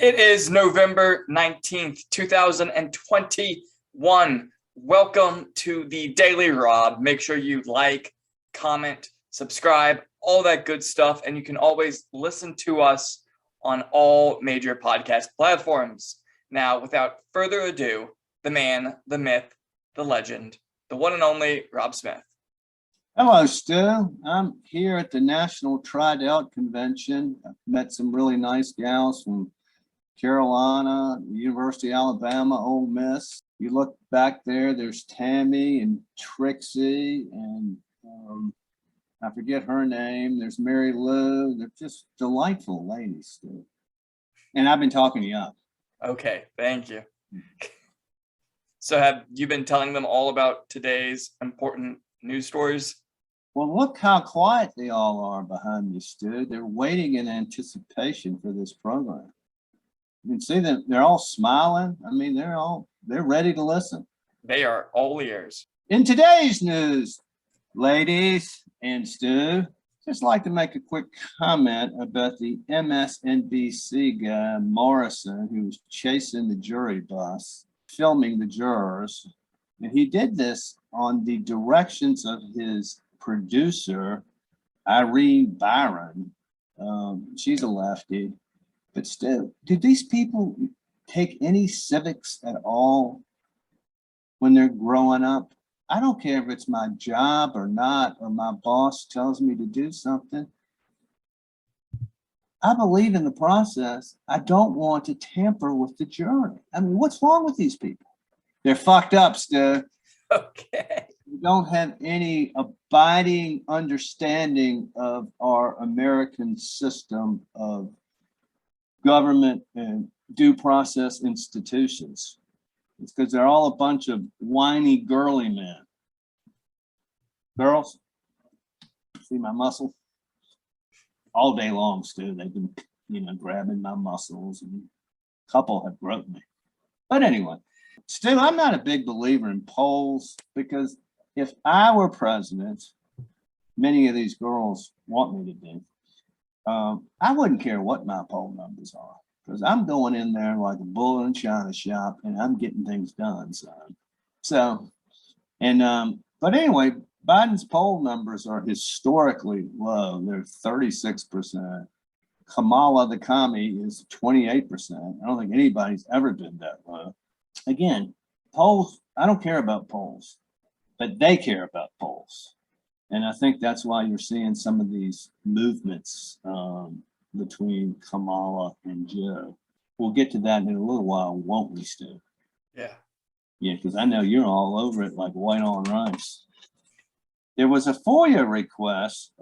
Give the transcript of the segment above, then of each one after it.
It is November 19th, 2021. Welcome to the Daily Rob. Make sure you like, comment, subscribe, all that good stuff. And you can always listen to us on all major podcast platforms. Now, without further ado, the man, the myth, the legend, the one and only Rob Smith. Hello, Stu. I'm here at the National Tri-Delt Convention. I've met some really nice gals from Carolina, University of Alabama, Ole Miss. You look back there, there's Tammy and Trixie and I forget her name. There's Mary Lou. They're just delightful ladies, Stu. And I've been talking to you up. Okay, thank you. So have you been telling them all about today's important news stories? Well, look how quiet they all are behind me, Stu. They're waiting in anticipation for this program. You can see that they're all smiling. I mean, they're ready to listen. They are all ears. In today's news, ladies and Stu, just like to make a quick comment about the MSNBC guy, Morrison, who was chasing the jury bus, filming the jurors. And he did this on the directions of his producer, Irene Byron. She's a lefty. But still, do these people take any civics at all when they're growing up? I don't care if it's my job or not, or my boss tells me to do something. I believe in the process. I don't want to tamper with the jury. I mean, what's wrong with these people? They're fucked up, Stu. Okay. We don't have any abiding understanding of our American system of government and due process institutions. It's because they're all a bunch of whiny, girly men. Girls, see my muscle? All day long, Stu, they've been, grabbing my muscles, and a couple have groped me. But anyway, Stu, I'm not a big believer in polls, because if I were president, many of these girls want me to be, I wouldn't care what my poll numbers are, because I'm going in there like a bull in a china shop and I'm getting things done, son. But anyway, Biden's poll numbers are historically low. They're 36%. Kamala, the commie, is 28%. I don't think anybody's ever been that low. Again, polls, I don't care about polls, but they care about polls. And I think that's why you're seeing some of these movements between Kamala and Joe. We'll get to that in a little while, won't we, Stu? Yeah. Yeah, because I know you're all over it like white on rice. There was a FOIA request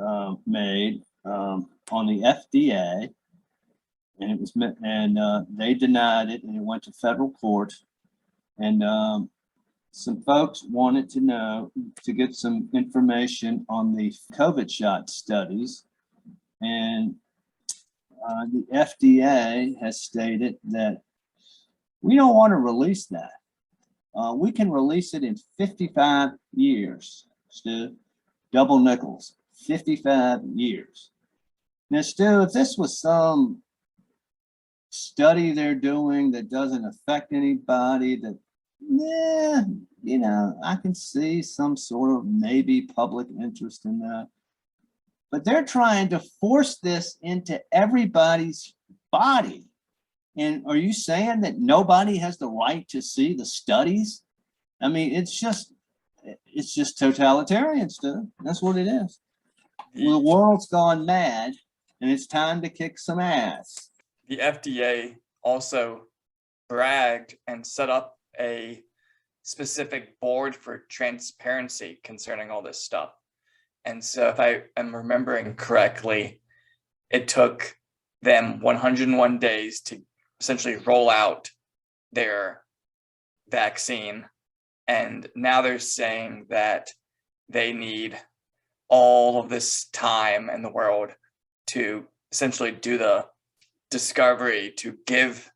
made on the FDA, and they denied it, and it went to federal court. And some folks wanted to get some information on the COVID shot studies. And the FDA has stated that we don't want to release that. We can release it in 55 years, Stu. Double nickels, 55 years. Now, Stu, if this was some study they're doing that doesn't affect anybody, that I can see some sort of maybe public interest in that. But they're trying to force this into everybody's body. And are you saying that nobody has the right to see the studies? I mean, it's just totalitarian stuff. That's what it is. The world's gone mad, and it's time to kick some ass. The FDA also bragged and set up a specific board for transparency concerning all this stuff. And so if I am remembering correctly, it took them 101 days to essentially roll out their vaccine. And now they're saying that they need all of this time in the world to essentially do the discovery, to give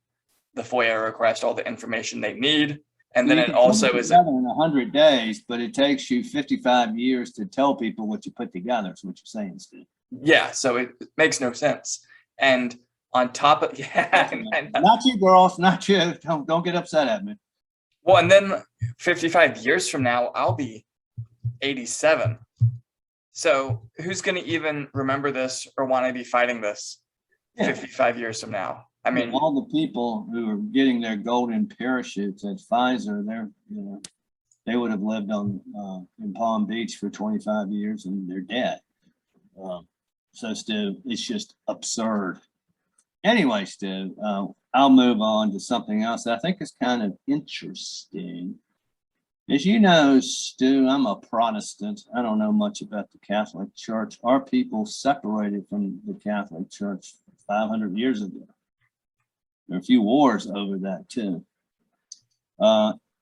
the FOIA request all the information they need. And then it also is in 100 days, but it takes you 55 years to tell people what you put together. Is what you're saying, Steve. Yeah, so it makes no sense. And on top of, yeah, I know. Not you, girls, not you. Don't get upset at me. Well, and then 55 years from now, I'll be 87. So who's going to even remember this or want to be fighting this Yeah. 55 years from now? I mean, all the people who are getting their golden parachutes at Pfizer, they would have lived in Palm Beach for 25 years and they're dead. So Stu, it's just absurd. Anyway, Stu, I'll move on to something else that I think is kind of interesting. As you know, Stu, I'm a Protestant. I don't know much about the Catholic Church. Our people separated from the Catholic Church 500 years ago. There are a few wars over that too.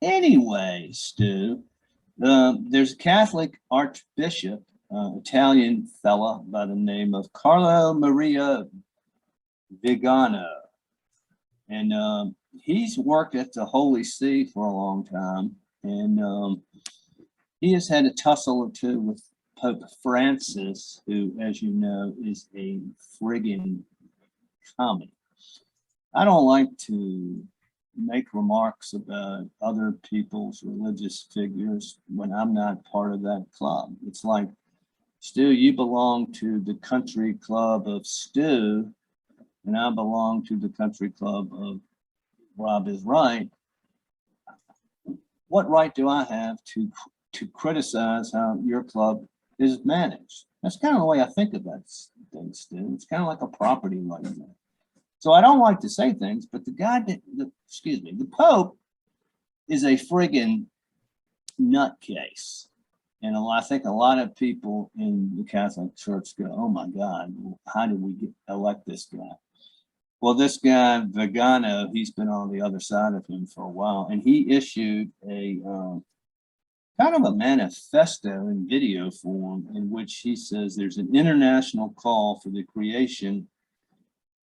Anyway, Stu, there's a Catholic archbishop, Italian fella by the name of Carlo Maria Vigano. And he's worked at the Holy See for a long time. And he has had a tussle or two with Pope Francis, who, as you know, is a friggin' commie. I don't like to make remarks about other people's religious figures when I'm not part of that club. It's like, Stu, you belong to the country club of Stu, and I belong to the country club of Rob is Right. What right do I have to criticize how your club is managed? That's kind of the way I think about things, Stu. It's kind of like a property right now. So I don't like to say things, but the Pope is a friggin' nutcase. And I think a lot of people in the Catholic Church go, oh my God, how did we elect this guy? Well, this guy, Vigano, he's been on the other side of him for a while, and he issued a kind of a manifesto in video form in which he says there's an international call for the creation.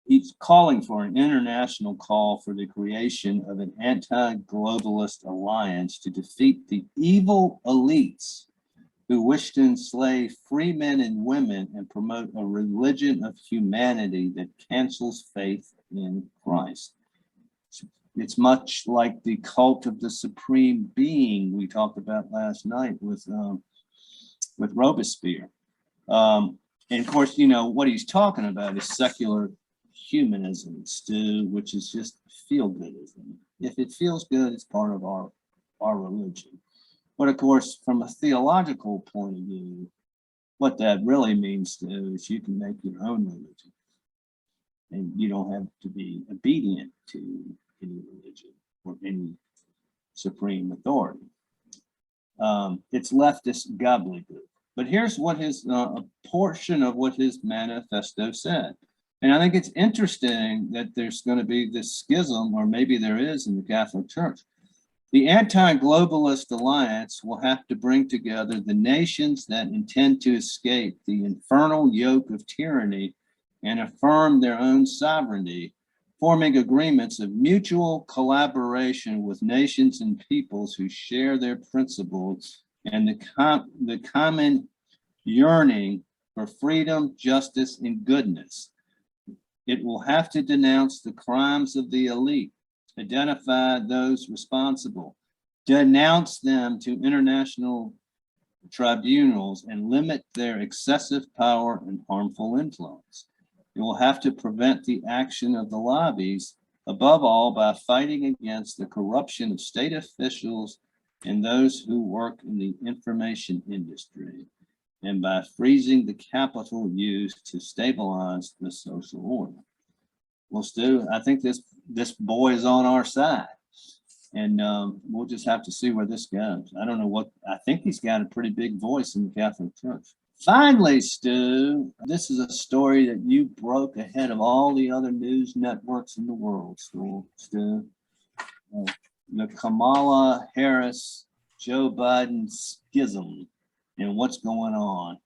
He's calling for an international call for the creation of an anti-globalist alliance to defeat the evil elites who wish to enslave free men and women and promote a religion of humanity that cancels faith in Christ. It's much like the cult of the supreme being we talked about last night with Robespierre. And of course, you know, what he's talking about is secular humanism, Stu, which is just feel-goodism. If it feels good, it's part of our religion. But of course, from a theological point of view, what that really means to is you can make your own religion. And you don't have to be obedient to any religion or any supreme authority. It's leftist gobbledygook. But here's what a portion of what his manifesto said. And I think it's interesting that there's going to be this schism, or maybe there is in the Catholic Church. The anti-globalist alliance will have to bring together the nations that intend to escape the infernal yoke of tyranny and affirm their own sovereignty, forming agreements of mutual collaboration with nations and peoples who share their principles and the common yearning for freedom, justice, and goodness. It will have to denounce the crimes of the elite, identify those responsible, denounce them to international tribunals, and limit their excessive power and harmful influence. It will have to prevent the action of the lobbies, above all by fighting against the corruption of state officials and those who work in the information industry, and by freezing the capital used to stabilize the social order. Well, Stu, I think this boy is on our side, and we'll just have to see where this goes. I don't know what, I think he's got a pretty big voice in the Catholic Church. Finally, Stu, this is a story that you broke ahead of all the other news networks in the world, Stu. The Kamala Harris, Joe Biden schism and what's going on.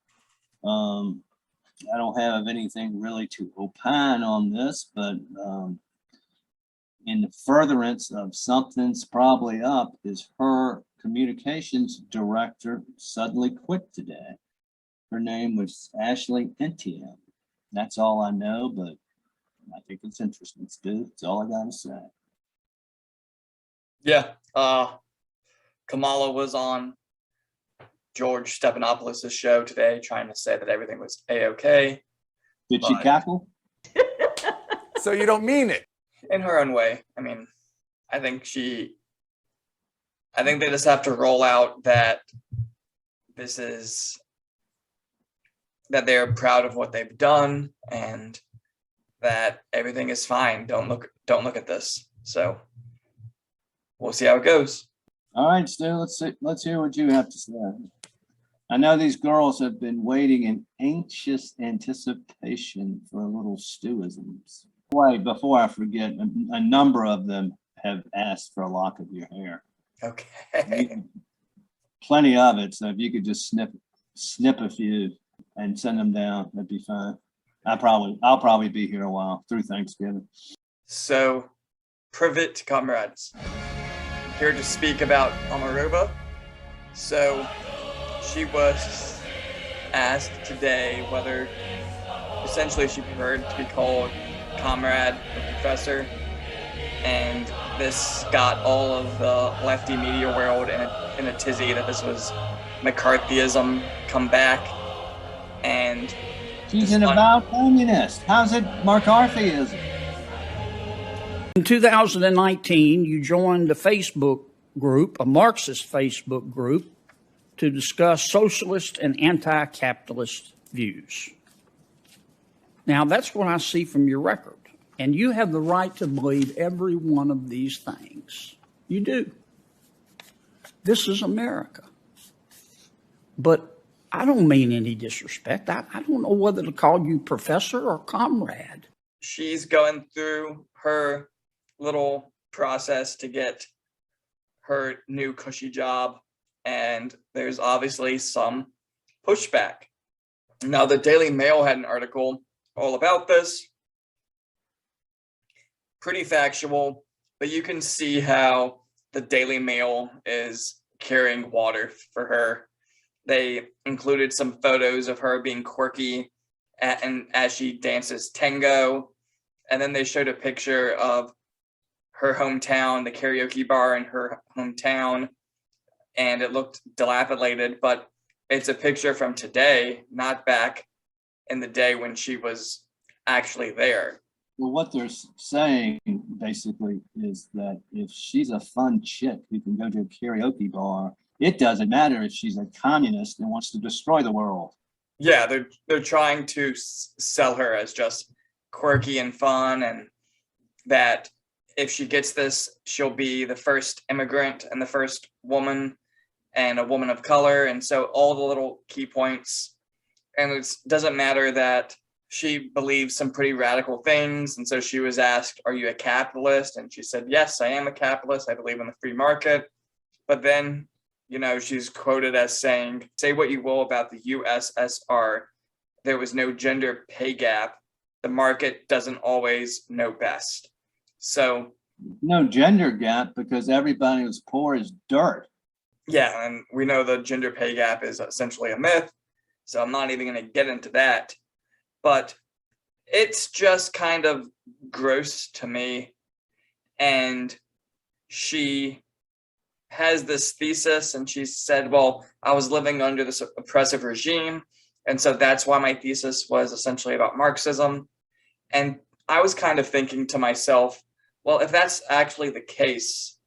I don't have anything really to opine on this, but in the furtherance of something's probably up is her communications director suddenly quit today. Her name was Ashley Etienne. That's all I know, but I think it's interesting, Stu. That's all I gotta say. Yeah. Kamala was on George Stephanopoulos' show today trying to say that everything was A-okay. Did she But- cackle? So you don't mean it. In her own way. I mean, I think they just have to roll out that that they're proud of what they've done and that everything is fine. Don't look at this. So we'll see how it goes. All right, Stu, let's hear what you have to say. I know these girls have been waiting in anxious anticipation for a little Stuisms. Wait, before I forget, a number of them have asked for a lock of your hair. Okay. Plenty of it, so if you could just snip a few and send them down, that'd be fine. I'll probably be here a while through Thanksgiving. So, Privet comrades, here to speak about Omarova. So, she was asked today whether essentially she preferred to be called comrade or professor, and this got all of the lefty media world in a tizzy that this was McCarthyism come back, and She's an avowed communist. How's it McCarthyism? In 2019, you joined a Facebook group, a Marxist Facebook group, to discuss socialist and anti-capitalist views. Now, that's what I see from your record. And you have the right to believe every one of these things. You do. This is America. But I don't mean any disrespect. I don't know whether to call you professor or comrade. she's going through her little process to get her new cushy job, and there's obviously some pushback. Now, the Daily Mail had an article all about this, pretty factual, but you can see how the Daily Mail is carrying water for her. They included some photos of her being quirky and as she dances tango, and then they showed a picture of her hometown, the karaoke bar in her hometown, and it looked dilapidated, but it's a picture from today, not back in the day when she was actually there. Well, what they're saying basically is that if she's a fun chick who can go to a karaoke bar, it doesn't matter if she's a communist and wants to destroy the world. Yeah, they're trying to sell her as just quirky and fun, and that if she gets this, she'll be the first immigrant and the first woman and a woman of color. And so all the little key points, and it doesn't matter that she believes some pretty radical things. And so she was asked, are you a capitalist? And she said, yes, I am a capitalist. I believe in the free market. But then, you know, she's quoted as saying, say what you will about the USSR, there was no gender pay gap. The market doesn't always know best. So No gender gap because everybody who's poor is dirt. yeah, and we know the gender pay gap is essentially a myth, so I'm not even going to get into that. But it's just kind of gross to me. And she has this thesis, and she said, well, I was living under this oppressive regime, and so that's why my thesis was essentially about Marxism. And I was kind of thinking to myself, well, if that's actually the case,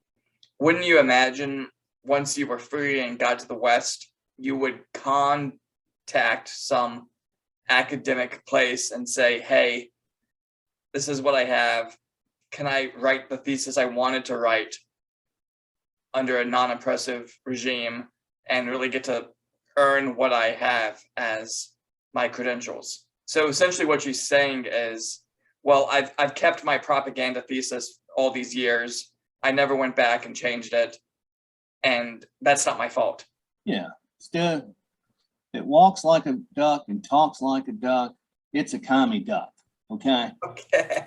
wouldn't you imagine once you were free and got to the West, you would contact some academic place and say, hey, this is what I have. Can I write the thesis I wanted to write under a non-oppressive regime and really get to earn what I have as my credentials? So essentially what she's saying is, well, I've kept my propaganda thesis all these years. I never went back and changed it. And that's not my fault. Yeah, still, it walks like a duck and talks like a duck. It's a commie duck, okay? Okay.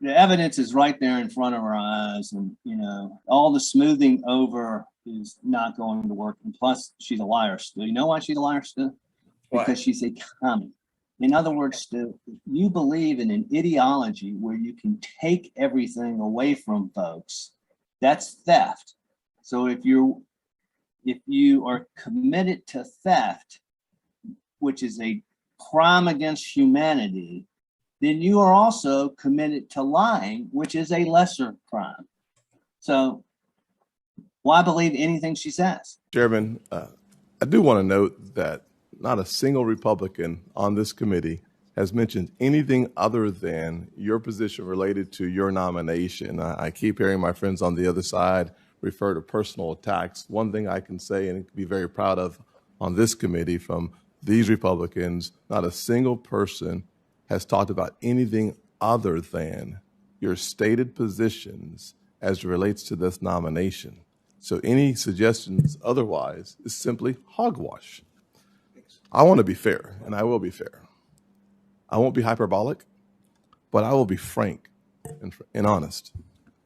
The evidence is right there in front of our eyes, and you know, all the smoothing over is not going to work. And plus, she's a liar still. You know why she's a liar still? Why? Because she's a commie. In other words, Stu, you believe in an ideology where you can take everything away from folks. That's theft. So if you are committed to theft, which is a crime against humanity, then you are also committed to lying, which is a lesser crime. So why believe anything she says? Chairman, I do want to note that not a single Republican on this committee has mentioned anything other than your position related to your nomination. I keep hearing my friends on the other side refer to personal attacks. One thing I can say and be very proud of on this committee from these Republicans, not a single person has talked about anything other than your stated positions as it relates to this nomination. So any suggestions otherwise is simply hogwash. I want to be fair, and I will be fair. I won't be hyperbolic, but I will be frank and honest.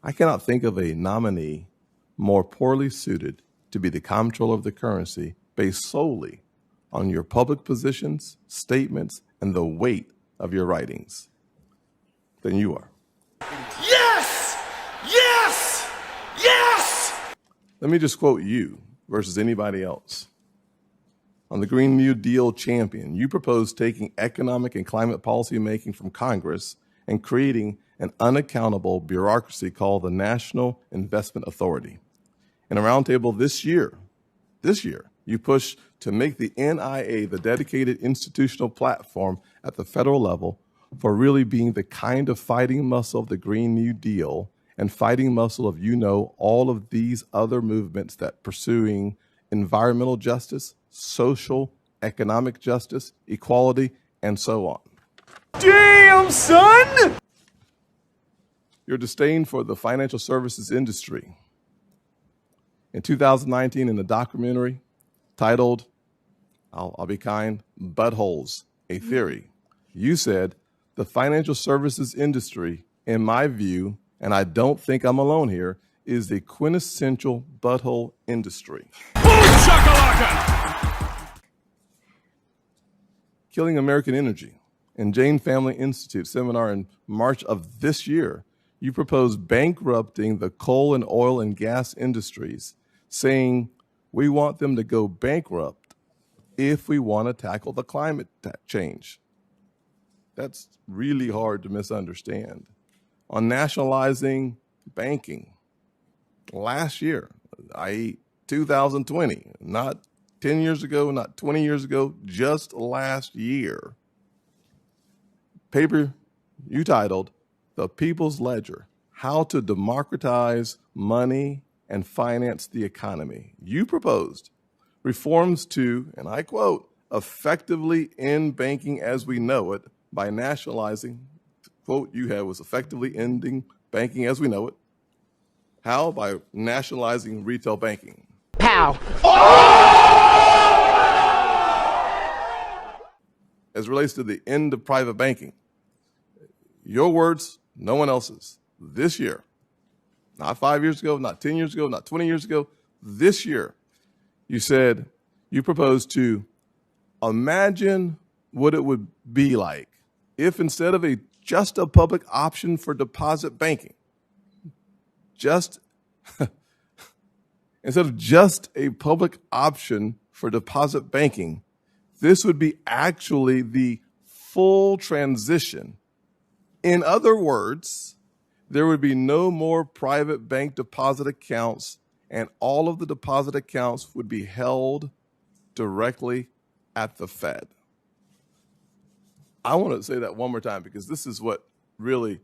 I cannot think of a nominee more poorly suited to be the comptroller of the currency based solely on your public positions, statements, and the weight of your writings than you are. Yes! Yes! Yes! Let me just quote you versus anybody else. On the Green New Deal champion, you proposed taking economic and climate policy making from Congress and creating an unaccountable bureaucracy called the National Investment Authority. In a roundtable this year, you pushed to make the NIA the dedicated institutional platform at the federal level for really being the kind of fighting muscle of the Green New Deal and fighting muscle of, all of these other movements that pursuing environmental justice, social, economic justice, equality, and so on. Damn, son! Your disdain for the financial services industry. In 2019, in a documentary titled, I'll be kind, Buttholes, A Theory, you said, the financial services industry, in my view, and I don't think I'm alone here, is the quintessential butthole industry. Boom shakalaka! Killing American Energy. In Jane Family Institute seminar in March of this year, you proposed bankrupting the coal and oil and gas industries, saying we want them to go bankrupt if we want to tackle the climate change. That's really hard to misunderstand. On nationalizing banking, last year, i.e. 2020, not 10 years ago, not 20 years ago, just last year. Paper you titled, The People's Ledger, How to Democratize Money and Finance the Economy. You proposed reforms to, and I quote, effectively end banking as we know it by nationalizing, the quote you had was effectively ending banking as we know it. How? By nationalizing retail banking. Pow. As it relates to the end of private banking, your words, no one else's. This year, not 5 years ago, not 10 years ago, not 20 years ago, this year, you said you proposed to imagine what it would be like if instead of just a public option for deposit banking, instead of just a public option for deposit banking, this would be actually the full transition. In other words, there would be no more private bank deposit accounts, and all of the deposit accounts would be held directly at the Fed. I want to say that one more time because this is what really,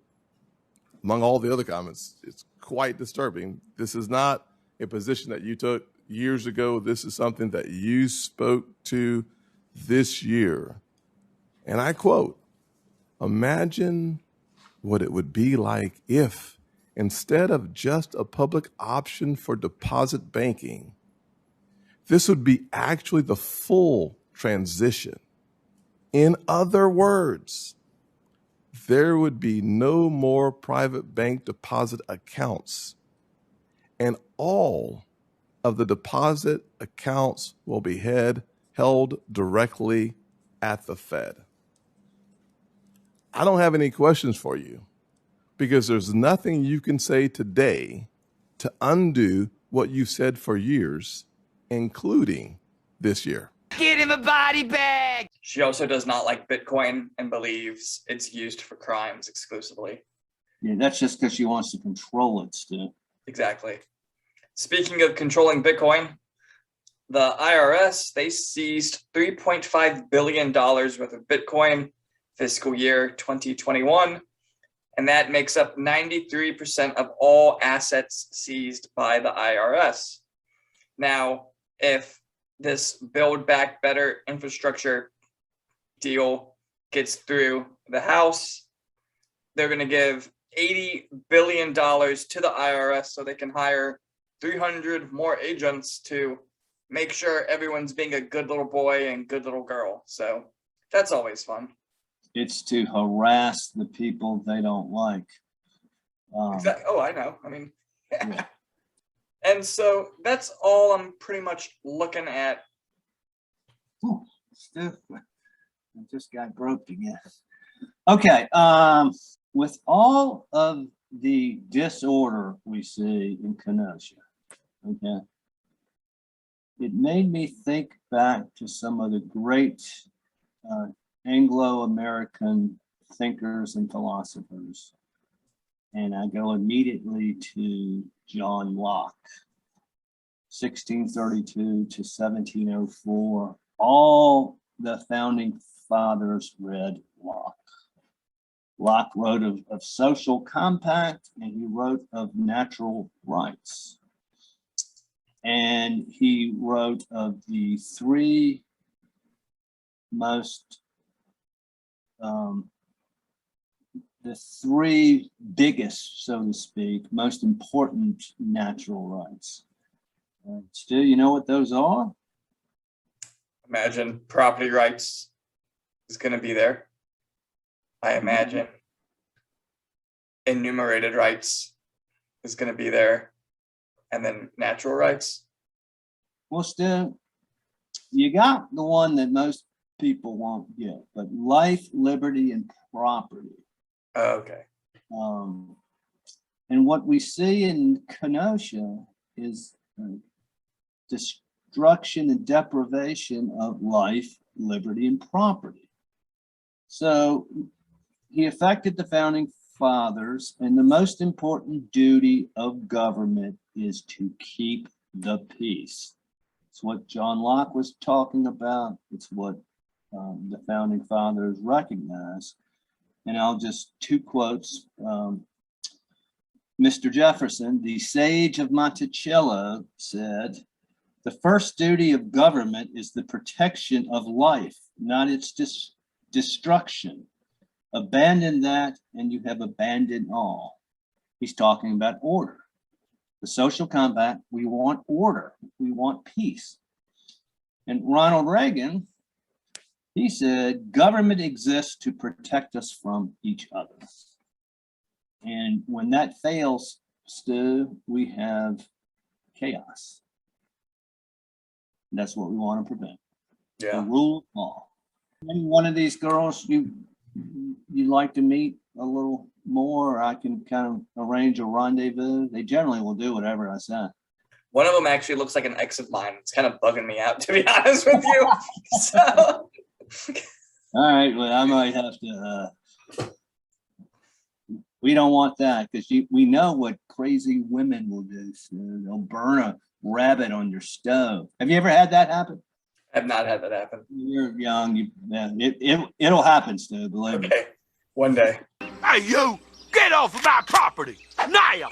among all the other comments, it's quite disturbing. This is not a position that you took years ago. This is something that you spoke to this year. And I quote, imagine what it would be like if, instead of just a public option for deposit banking, this would be actually the full transition. In other words, there would be no more private bank deposit accounts, and all of the deposit accounts will be held directly at the Fed. I don't have any questions for you because there's nothing you can say today to undo what you've said for years, including this year. Get him a body bag! She also does not like Bitcoin and believes it's used for crimes exclusively. Yeah, that's just because she wants to control it, Stu. Exactly. Speaking of controlling Bitcoin, the IRS, they seized $3.5 billion worth of Bitcoin fiscal year 2021, and that makes up 93% of all assets seized by the IRS. Now, if this Build Back Better infrastructure deal gets through the House, they're going to give $80 billion to the IRS so they can hire 300 more agents to make sure everyone's being a good little boy and good little girl. So that's always fun. It's to harass the people they don't like. Exactly. Oh, I know. I mean, Yeah. and so that's all I'm pretty much looking at. Ooh, Stu, I just got groped again. Okay, with all of the disorder we see in Kenosha, okay, it made me think back to some of the great Anglo-American thinkers and philosophers. And I go immediately to John Locke, 1632 to 1704. All the founding fathers read Locke. Locke wrote of social compact, and he wrote of natural rights. And he wrote of the three most the three biggest, so to speak, most important natural rights. Stu, you know what those are? Imagine property rights is going to be there. I imagine enumerated rights is going to be there. And then natural rights. Well, Stu, you got the one that most people won't get, but life, liberty, and property. Okay. And what we see in Kenosha is destruction and deprivation of life, liberty, and property. So he affected the founding fathers, and the most important duty of government is to keep the peace. It's what John Locke was talking about. It's what the founding fathers recognized. And I'll just two quotes. Mr. Jefferson, the sage of Monticello, said, "The first duty of government is the protection of life, not its destruction. Abandon that and you have abandoned all." He's talking about order. The social compact, we want order, we want peace. And Ronald Reagan, he said, government exists to protect us from each other. And when that fails, Stu, we have chaos. That's what we want to prevent. The Yeah. rule of law. Maybe one of these girls you'd like to meet a little more, or I can kind of arrange a rendezvous. They generally will do whatever I say. One of them actually looks like an ex of mine. It's kind of bugging me out, to be honest with you. So All right, well, I might have to, we don't want that because we know what crazy women will do. So they'll burn a rabbit on your stove. Have you ever had that happen? I've not had that happen. You're young, it'll happen, Stu, believe me. Okay. One day. Hey, you! Get off of my property! Now!